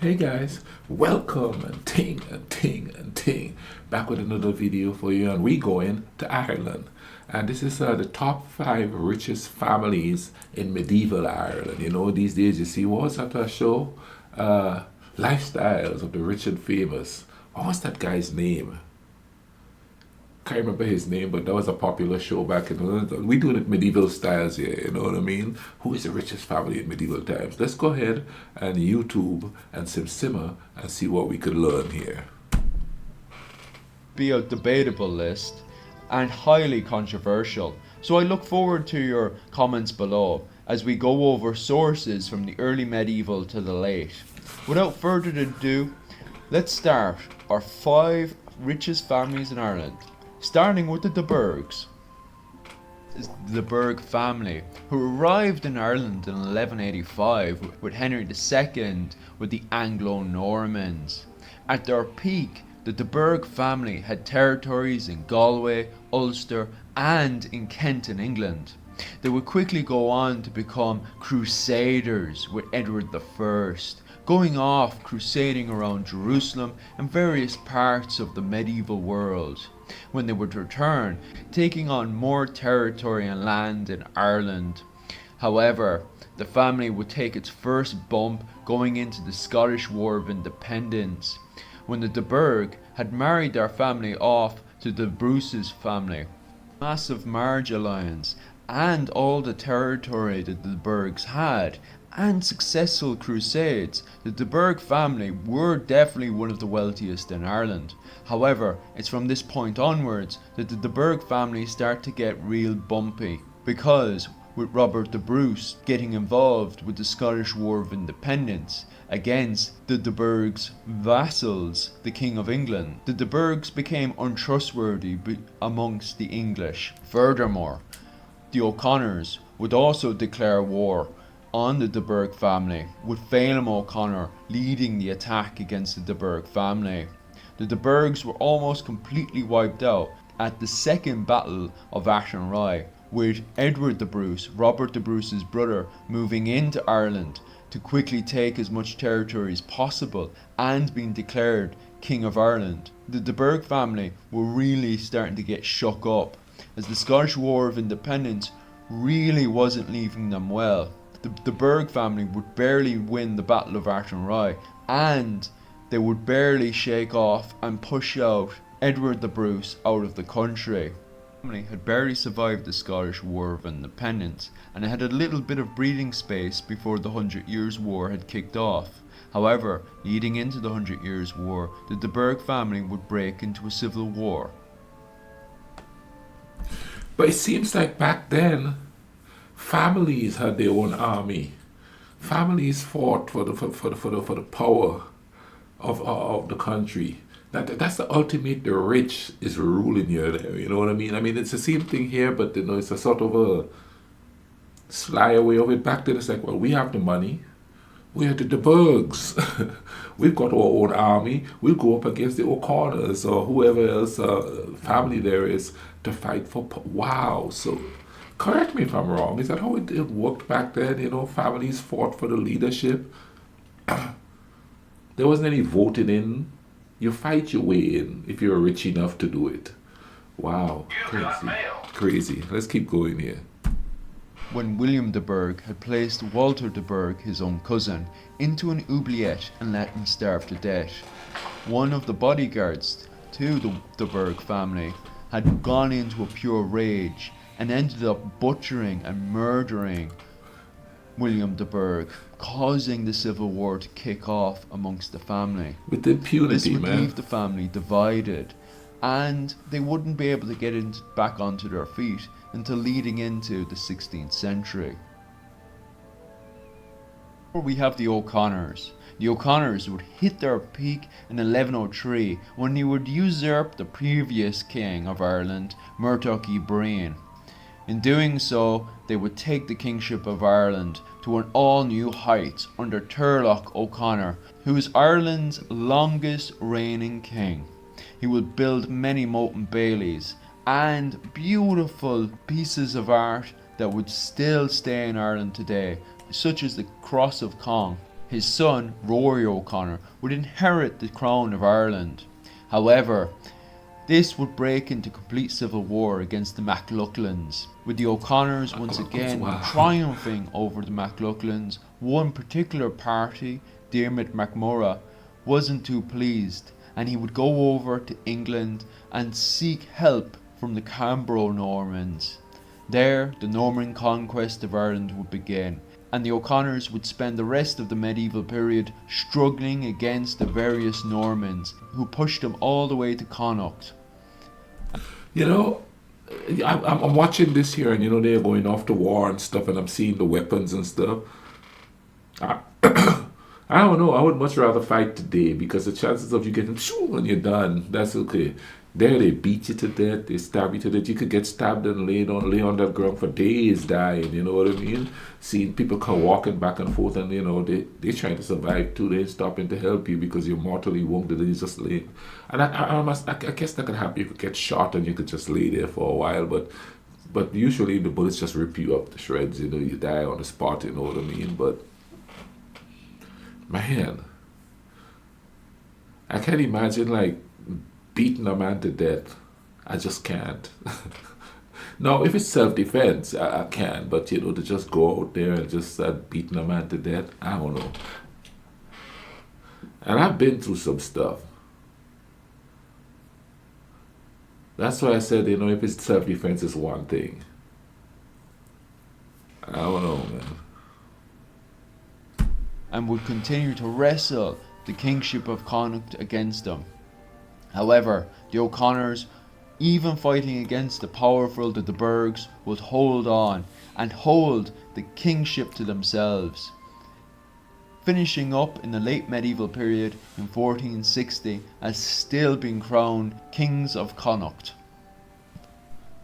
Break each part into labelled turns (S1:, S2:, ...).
S1: Hey guys, welcome and ting back with another video for you, and we going to Ireland, and this is the top 5 richest families in medieval Ireland. You know, these days you see what's at a show, lifestyles of the rich and famous. What was that guy's name? Can't remember his name, but that was a popular show back in. We doing it medieval styles here, you know what I mean? Who is the richest family in medieval times? Let's go ahead and YouTube and simmer and see what we could learn here.
S2: Be a debatable list and highly controversial, so I look forward to your comments below as we go over sources from the early medieval to the late. Without further ado, let's start our 5 richest families in Ireland, starting with the De Burghs. The Burgh family, who arrived in Ireland in 1185 with Henry II with the Anglo-Normans. At their peak, the De Burgh family had territories in Galway, Ulster and in Kent in England. They would quickly go on to become crusaders with Edward I, going off crusading around Jerusalem and various parts of the medieval world. When they would return, taking on more territory and land in Ireland. However, the family would take its first bump going into the Scottish War of Independence, when the De Burgh had married their family off to the Bruce's family. Massive marriage alliance and all the territory that the De Burghs had, and successful crusades, the De Burgh family were definitely one of the wealthiest in Ireland. However, it's from this point onwards that the De Burgh family start to get real bumpy, because with Robert the Bruce getting involved with the Scottish War of Independence against the De Burgh's vassals, the King of England, the De Burghs became untrustworthy amongst the English. Furthermore, the O'Connors would also declare war on the De Burgh family, with Phelim O'Connor leading the attack against the De Burgh family. The De Burghs were almost completely wiped out at the Second Battle of Athenry, with Edward the Bruce, Robert the Bruce's brother, moving into Ireland to quickly take as much territory as possible and being declared King of Ireland. The De Burgh family were really starting to get shook up, as the Scottish War of Independence really wasn't leaving them well. The De Burgh family would barely win the Battle of Athenry, and they would barely shake off and push out Edward the Bruce out of the country. The family had barely survived the Scottish War of Independence, and it had a little bit of breathing space before the 100 Years' War had kicked off. However, leading into the 100 Years' War, the De Burgh family would break into a civil war.
S1: But it seems like back then, families had their own army. Families fought for the power of the country. That's the ultimate. The rich is ruling you there. You know what I mean? I mean, it's the same thing here, but you know, it's a sort of a sly way of it. Back then, it's like, well, we have the money. We are the Burghs. We've got our own army. We'll go up against the O'Connors or whoever else family there is to fight for. Wow. So, correct me if I'm wrong. Is that how it worked back then? You know, families fought for the leadership. There wasn't any voting in. You fight your way in if you're rich enough to do it. Wow. Crazy. Crazy. Let's keep going here.
S2: When William de Burgh had placed Walter de Burgh, his own cousin, into an oubliette and let him starve to death, one of the bodyguards to the de Burgh family had gone into a pure rage and ended up butchering and murdering William de Burgh, causing the civil war to kick off amongst the family.
S1: With impunity,
S2: this would
S1: man.
S2: leave the family divided, and they wouldn't be able to get back onto their feet until leading into the 16th century. We have the O'Connors. The O'Connors would hit their peak in 1103 when they would usurp the previous king of Ireland, Murtogh Breen. In doing so, they would take the kingship of Ireland to an all-new height under Turlough O'Connor, who is Ireland's longest reigning king. He would build many moat and baileys and beautiful pieces of art that would still stay in Ireland today, such as the Cross of Cong. his son, Rory O'Connor, would inherit the crown of Ireland. However, this would break into complete civil war against the MacLachlan's, with the O'Connors once again
S1: Wow.
S2: triumphing over the MacLachlan's. One particular party, Diarmid MacMurrough, wasn't too pleased, and he would go over to England and seek help from the Cambro Normans. There, the Norman conquest of Ireland would begin, and the O'Connors would spend the rest of the medieval period struggling against the various Normans who pushed them all the way to Connacht.
S1: You know, I'm watching this here, and you know they're going off to war and stuff, and I'm seeing the weapons and stuff. I, I don't know. I would much rather fight today because the chances of you getting shoo and you're done, that's okay. There they beat you to death, they stab you to death. You could get stabbed and lay on that ground for days dying, you know what I mean? Seeing people come walking back and forth, and you know, they're trying to survive too. They ain't stopping to help you because you're mortally wounded and you just lay. And I guess that could happen. You could get shot and you could just lay there for a while, but usually the bullets just rip you up to shreds, you know, you die on the spot, you know what I mean? But man, I can't imagine like beating a man to death. I just can't. Now, if it's self-defense, I can, but you know, to just go out there and just start beating a man to death, I don't know. And I've been through some stuff. That's why I said, you know, if it's self-defense, is one thing. I don't know, man.
S2: And would continue to wrestle the kingship of Connacht against them. However, the O'Connors, even fighting against the powerful the Burghs, would hold on and hold the kingship to themselves, finishing up in the late medieval period in 1460 as still being crowned kings of Connacht.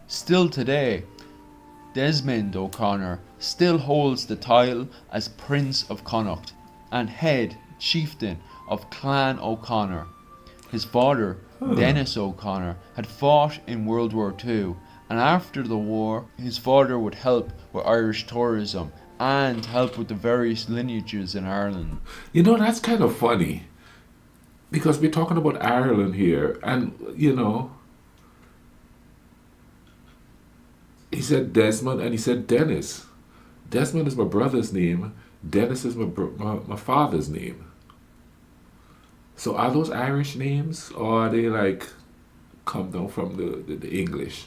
S2: Still today, Desmond O'Connor still holds the title as Prince of Connacht and head chieftain of Clan O'Connor. His father, Dennis O'Connor, had fought in World War II, and after the war, his father would help with Irish tourism and help with the various lineages in Ireland.
S1: You know, that's kind of funny because we're talking about Ireland here, and you know, he said Desmond and he said Dennis. Desmond is my brother's name, Dennis is my father's name. So are those Irish names, or are they like come down from the English?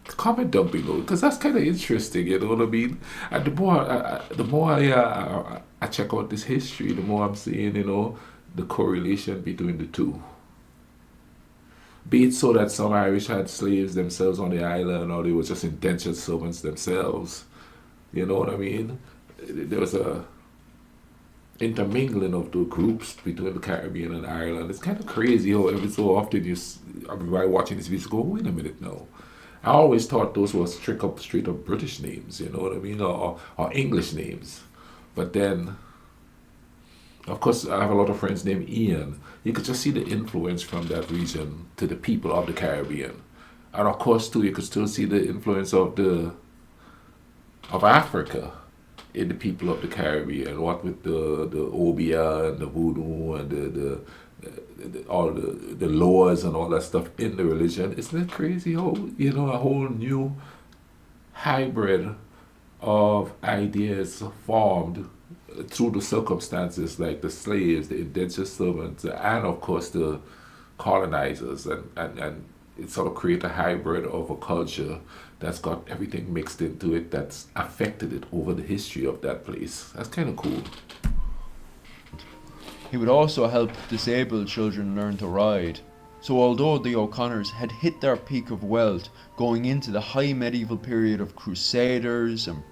S1: Comment down below, because that's kind of interesting, you know what I mean? And the more I check out this history, the more I'm seeing, you know, the correlation between the two. Be it so that some Irish had slaves themselves on the island, or they were just indentured servants themselves. You know what I mean? There was a intermingling of the groups between the Caribbean and Ireland. It's kind of crazy how every so often everybody watching this video go, wait a minute now. I always thought those were straight up British names, you know what I mean, or English names. But then, of course, I have a lot of friends named Ian. You could just see the influence from that region to the people of the Caribbean. And of course, too, you could still see the influence of Africa in the people of the Caribbean. What with the Obia and the Voodoo and all the laws and all that stuff in the religion. Isn't it crazy how, you know, a whole new hybrid of ideas formed through the circumstances, like the slaves, the indentured servants, and of course the colonizers, and it sort of create a hybrid of a culture that's got everything mixed into it, that's affected it over the history of that place. That's kind of cool.
S2: He would also help disabled children learn to ride. So although the O'Connors had hit their peak of wealth going into the high medieval period of Crusaders, and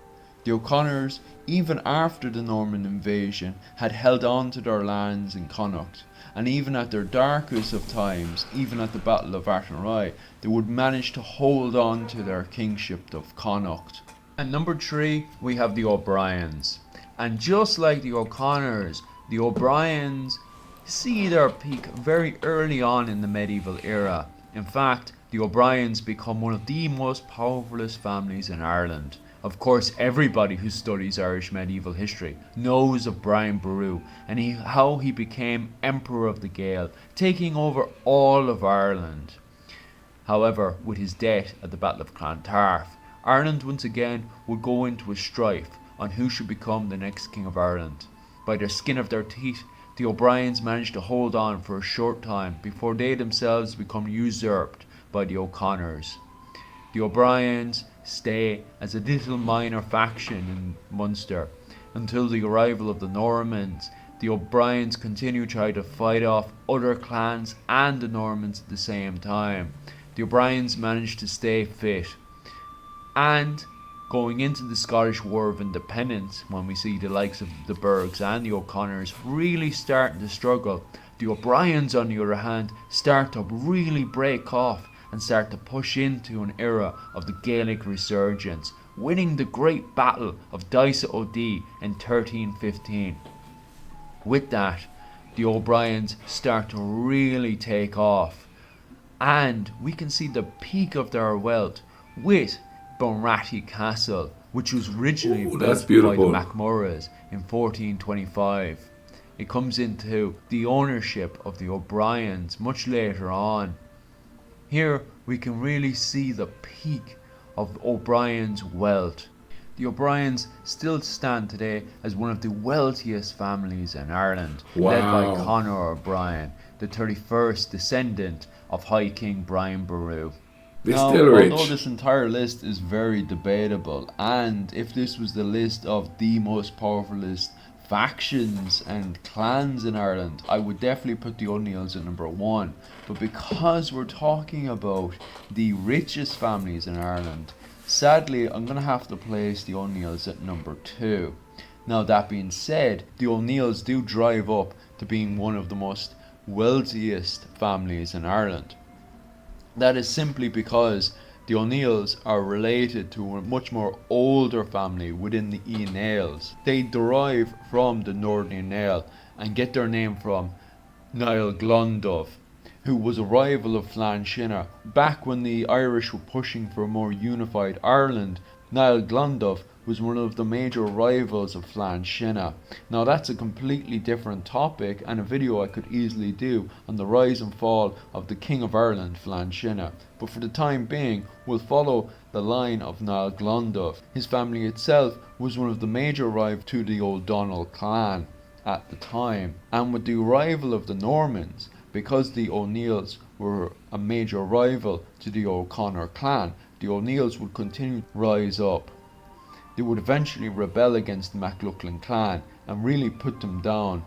S2: the O'Connors, even after the Norman invasion, had held on to their lands in Connacht, and even at their darkest of times, even at the Battle of Athenry, they would manage to hold on to their kingship of Connacht. And number 3, we have the O'Briens. And just like the O'Connors, the O'Briens see their peak very early on in the medieval era. In fact, the O'Briens become one of the most powerfulest families in Ireland, Of course, everybody who studies Irish medieval history knows of Brian Boru and how he became Emperor of the Gael, taking over all of Ireland. However, with his death at the Battle of Clontarf, Ireland once again would go into a strife on who should become the next King of Ireland. By the skin of their teeth, the O'Briens managed to hold on for a short time before they themselves become usurped by the O'Connors. The O'Briens stay as a little minor faction in Munster until the arrival of the Normans. The O'Briens continue to try to fight off other clans and the Normans at the same time. The O'Briens managed to stay fit, and going into the Scottish War of Independence, when we see the likes of the Burghs and the O'Connors really starting to struggle, the O'Briens on the other hand start to really break off and start to push into an era of the Gaelic resurgence, winning the great battle of Dysa O'Dea in 1315. With that, the O'Briens start to really take off, and we can see the peak of their wealth with Bunratty Castle, which was originally built by the MacMurraghs in 1425. It comes into the ownership of the O'Briens much later on. Here we can really see the peak of O'Brien's wealth. The O'Briens still stand today as one of the wealthiest families in Ireland, led by Conor O'Brien, the 31st descendant of High King Brian Boru. Now, although this entire list is very debatable, and if this was the list of the most powerfulest factions and clans in Ireland, I would definitely put the O'Neills at number 1. But because we're talking about the richest families in Ireland, sadly I'm going to have to place the O'Neills at number 2. Now, that being said, the O'Neills do drive up to being one of the most wealthiest families in Ireland. That is simply because the O'Neills are related to a much more older family within the Nails. They derive from the Northern Nail and get their name from Niall Glondubh, who was a rival of Flann Sinna. Back when the Irish were pushing for a more unified Ireland, Niall Glondubh was one of the major rivals of Flann Sinna. Now, that's a completely different topic and a video I could easily do on the rise and fall of the King of Ireland, Flann Sinna. But for the time being, we'll follow the line of Niall Glondubh. His family itself was one of the major rivals to the O'Donnell clan at the time. And with the arrival of the Normans, because the O'Neills were a major rival to the O'Connor clan, the O'Neills would continue to rise up. They would eventually rebel against the MacLachlan clan and really put them down.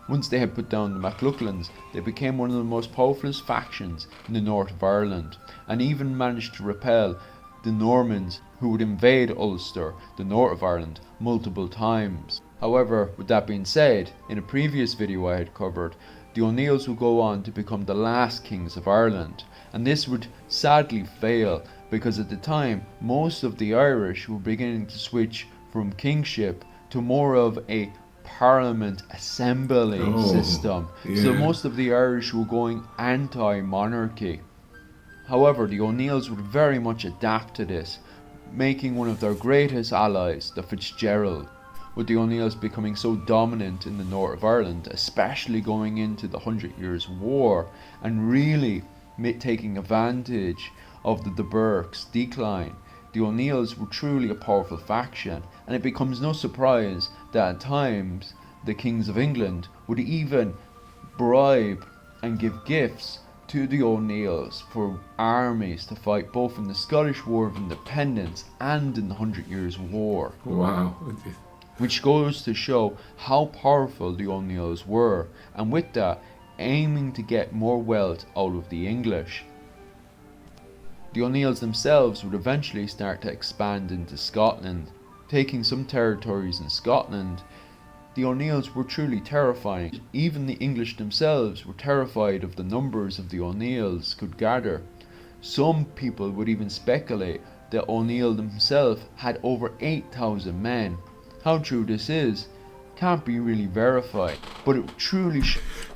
S2: Once they had put down the MacLachlans, they became one of the most powerful factions in the north of Ireland, and even managed to repel the Normans who would invade Ulster, the north of Ireland, multiple times. However, with that being said, in a previous video I had covered, the O'Neills would go on to become the last kings of Ireland, and this would sadly fail because at the time most of the Irish were beginning to switch from kingship to more of a parliament assembly system. Yeah. So most of the Irish were going anti-monarchy. However, the O'Neills would very much adapt to this, making one of their greatest allies the Fitzgerald, with the O'Neills becoming so dominant in the north of Ireland, especially going into the 100 Years' War, and really taking advantage of the Burke's decline. The O'Neills were truly a powerful faction, and it becomes no surprise that at times the kings of England would even bribe and give gifts to the O'Neills for armies to fight both in the Scottish War of Independence and in the 100 Years' War.
S1: Wow.
S2: Which goes to show how powerful the O'Neills were, and with that, aiming to get more wealth out of the English. The O'Neills themselves would eventually start to expand into Scotland, taking some territories in Scotland. The O'Neills were truly terrifying. Even the English themselves were terrified of the numbers of the O'Neills could gather. Some people would even speculate that O'Neill himself had over 8,000 men. How true this is can't be really verified, but it truly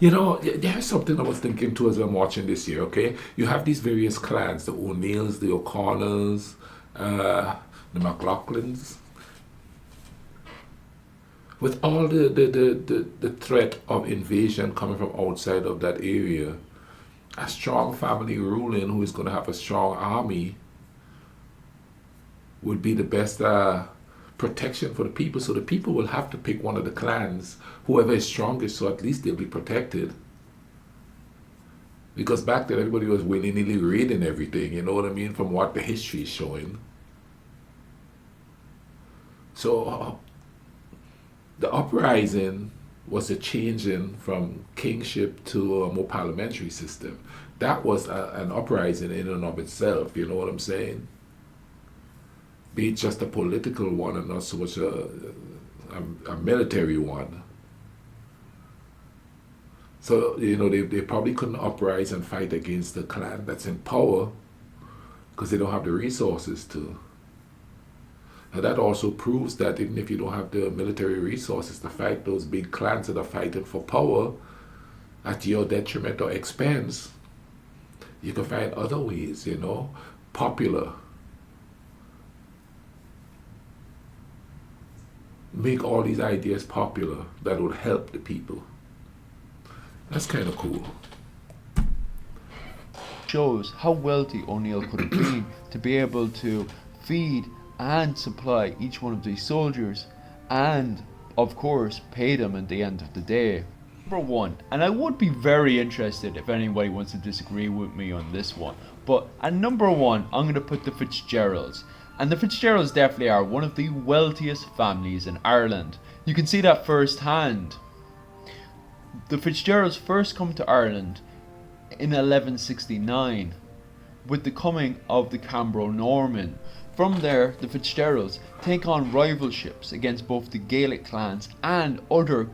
S1: You know, there's something I was thinking too as I'm watching this year, okay? You have these various clans, the O'Neills, the O'Connors, the McLaughlins. With all the threat of invasion coming from outside of that area, a strong family ruling who is going to have a strong army would be the best protection for the people. So the people will have to pick one of the clans, whoever is strongest, so at least they'll be protected. Because back then everybody was willy-nilly raiding everything, you know what I mean, from what the history is showing. So the uprising was a changing from kingship to a more parliamentary system. That was an uprising in and of itself, you know what I'm saying? Be it just a political one and not so much a military one. So, you know, they probably couldn't uprise and fight against the clan that's in power because they don't have the resources to. And that also proves that even if you don't have the military resources to fight those big clans that are fighting for power at your detriment or expense, you can find other ways, you know, popular. Make all these ideas popular that would help the people. That's kind of cool.
S2: Shows how wealthy O'Neill could have been to be able to feed and supply each one of these soldiers and, of course, pay them at the end of the day. Number one, and I would be very interested if anybody wants to disagree with me on this one, but at number one, I'm going to put the Fitzgeralds. And the Fitzgeralds definitely are one of the wealthiest families in Ireland. You can see that firsthand. The Fitzgeralds first come to Ireland in 1169 with the coming of the Cambro-Norman. From there, the Fitzgeralds take on rivalships against both the Gaelic clans and other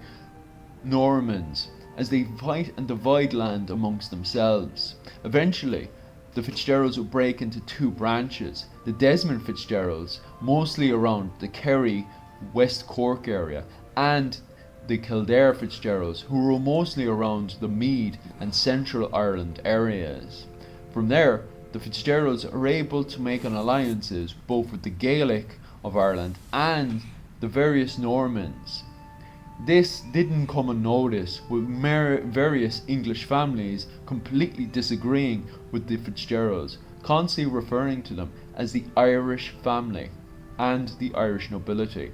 S2: Normans as they fight and divide land amongst themselves. Eventually, the Fitzgeralds would break into two branches. The Desmond Fitzgeralds, mostly around the Kerry, West Cork area, and the Kildare Fitzgeralds, who were mostly around the Meath and Central Ireland areas. From there, the Fitzgeralds are able to make an alliances both with the Gaelic of Ireland and the various Normans. This didn't come unnoticed, with various English families completely disagreeing with the Fitzgeralds, constantly referring to them as the Irish family and the Irish nobility.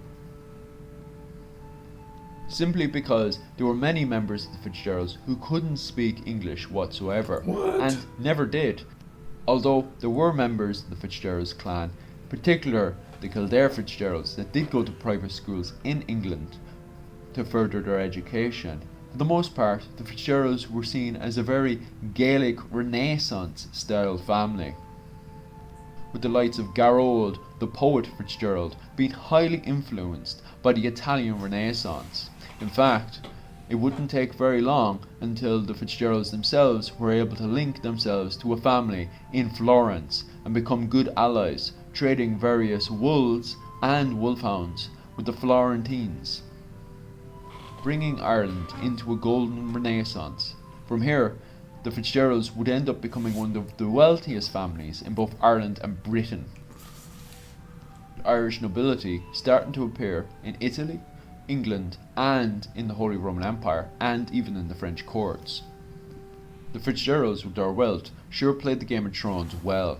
S2: Simply because there were many members of the Fitzgeralds who couldn't speak English whatsoever.
S1: What?
S2: And never did. Although there were members of the Fitzgeralds clan, in particular the Kildare Fitzgeralds, that did go to private schools in England to further their education. For the most part, the Fitzgeralds were seen as a very Gaelic Renaissance style family, with the likes of Garrod, the poet Fitzgerald, being highly influenced by the Italian Renaissance. In fact, it wouldn't take very long until the Fitzgeralds themselves were able to link themselves to a family in Florence and become good allies, trading various wools and wolfhounds with the Florentines, bringing Ireland into a golden renaissance. From here, the Fitzgeralds would end up becoming one of the wealthiest families in both Ireland and Britain. Irish nobility starting to appear in Italy, England, and in the Holy Roman Empire, and even in the French courts. The Fitzgeralds, with their wealth, sure played the Game of Thrones well,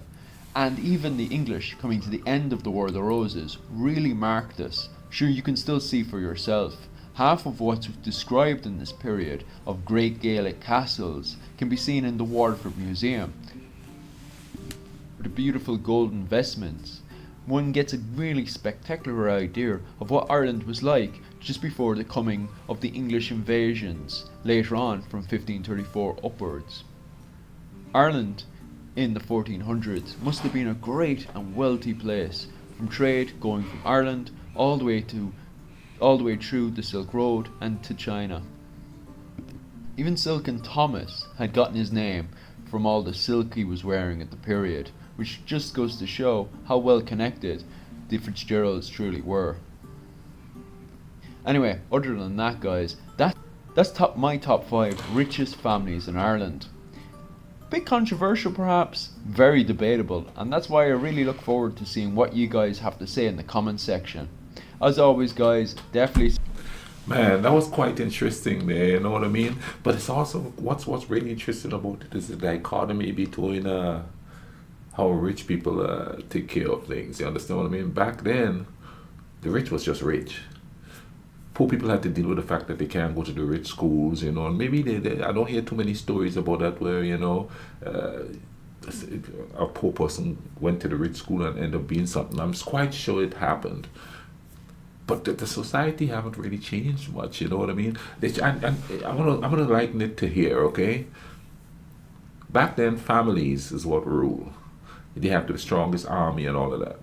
S2: and even the English, coming to the end of the War of the Roses, really marked this. Sure, you can still see for yourself. Half of what's described in this period of great Gaelic castles can be seen in the Waterford Museum. The beautiful golden vestments. One gets a really spectacular idea of what Ireland was like just before the coming of the English invasions later on from 1534 upwards. Ireland in the 1400s must have been a great and wealthy place, from trade going from Ireland all the way through the Silk Road and to China. Even Silken Thomas had gotten his name from all the silk he was wearing at the period, which just goes to show how well connected the Fitzgeralds truly were. Anyway, other than that, guys, that's my top 5 richest families in Ireland. bit controversial perhaps, very debatable, and that's why I really look forward to seeing what you guys have to say in the comments section. As always, guys, definitely.
S1: Man, that was quite interesting there, you know what I mean? But it's also what's really interesting about it is the dichotomy between how rich people take care of things. You understand what I mean? Back then, the rich was just rich. Poor people had to deal with the fact that they can't go to the rich schools, you know, and maybe I don't hear too many stories about that where, you know, a poor person went to the rich school and ended up being something. I'm quite sure it happened. But the society haven't really changed much, you know what I mean? And I'm gonna liken it to here, okay? Back then, families is what rule. They have the strongest army and all of that.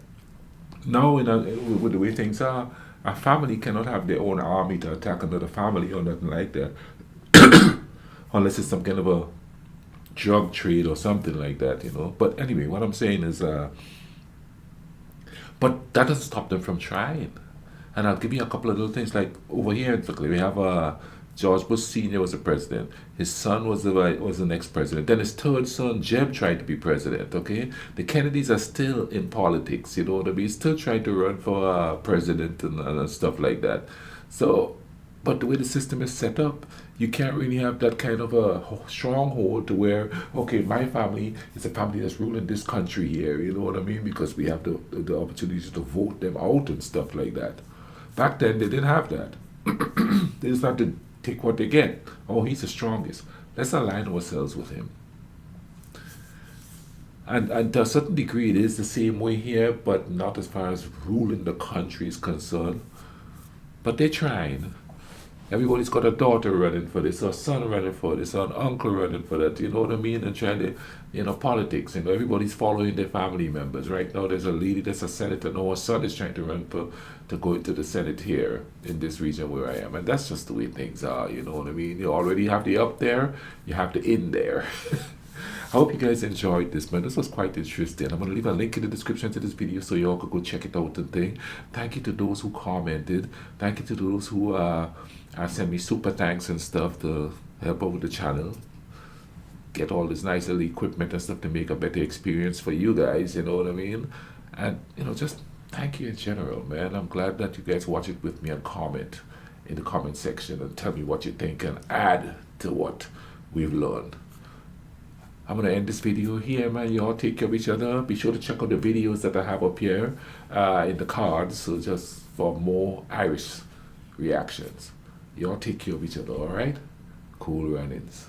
S1: Now, with the way things are, a family cannot have their own army to attack another family or nothing like that, unless it's some kind of a drug trade or something like that, you know. But anyway, what I'm saying is, but that doesn't stop them from trying. And I'll give you a couple of little things. Like over here in Berkeley, we have George Bush Sr. was the president. His son was the next president. Then his third son, Jeb, tried to be president. Okay, the Kennedys are still in politics. You know what I mean? Still trying to run for president and stuff like that. So, but the way the system is set up, you can't really have that kind of a stronghold to where, okay, my family is a family that's ruling this country here. You know what I mean? Because we have the opportunity to vote them out and stuff like that. Back then, they didn't have that. They just had to take what they get. Oh, he's the strongest. Let's align ourselves with him. And to a certain degree, it is the same way here, but not as far as ruling the country is concerned. But they're trying. Everybody's got a daughter running for this, or a son running for this, or an uncle running for that, you know what I mean? And trying to, you know, politics, you know, everybody's following their family members. Right now, there's a lady that's a senator, no, her son is trying to run to go into the Senate here in this region where I am. And that's just the way things are, you know what I mean? You already have the up there, you have the in there. I hope you guys enjoyed this, man. This was quite interesting. I'm going to leave a link in the description to this video so you all could go check it out and thing. Thank you to those who commented. Thank you to those who sent me super thanks and stuff to help out with the channel. Get all this nice little equipment and stuff to make a better experience for you guys, you know what I mean? And, you know, just thank you in general, man. I'm glad that you guys watch it with me and comment in the comment section and tell me what you think and add to what we've learned. I'm going to end this video here, man. You all take care of each other. Be sure to check out the videos that I have up here in the cards, so just for more Irish reactions. You all take care of each other, all right? Cool runnings.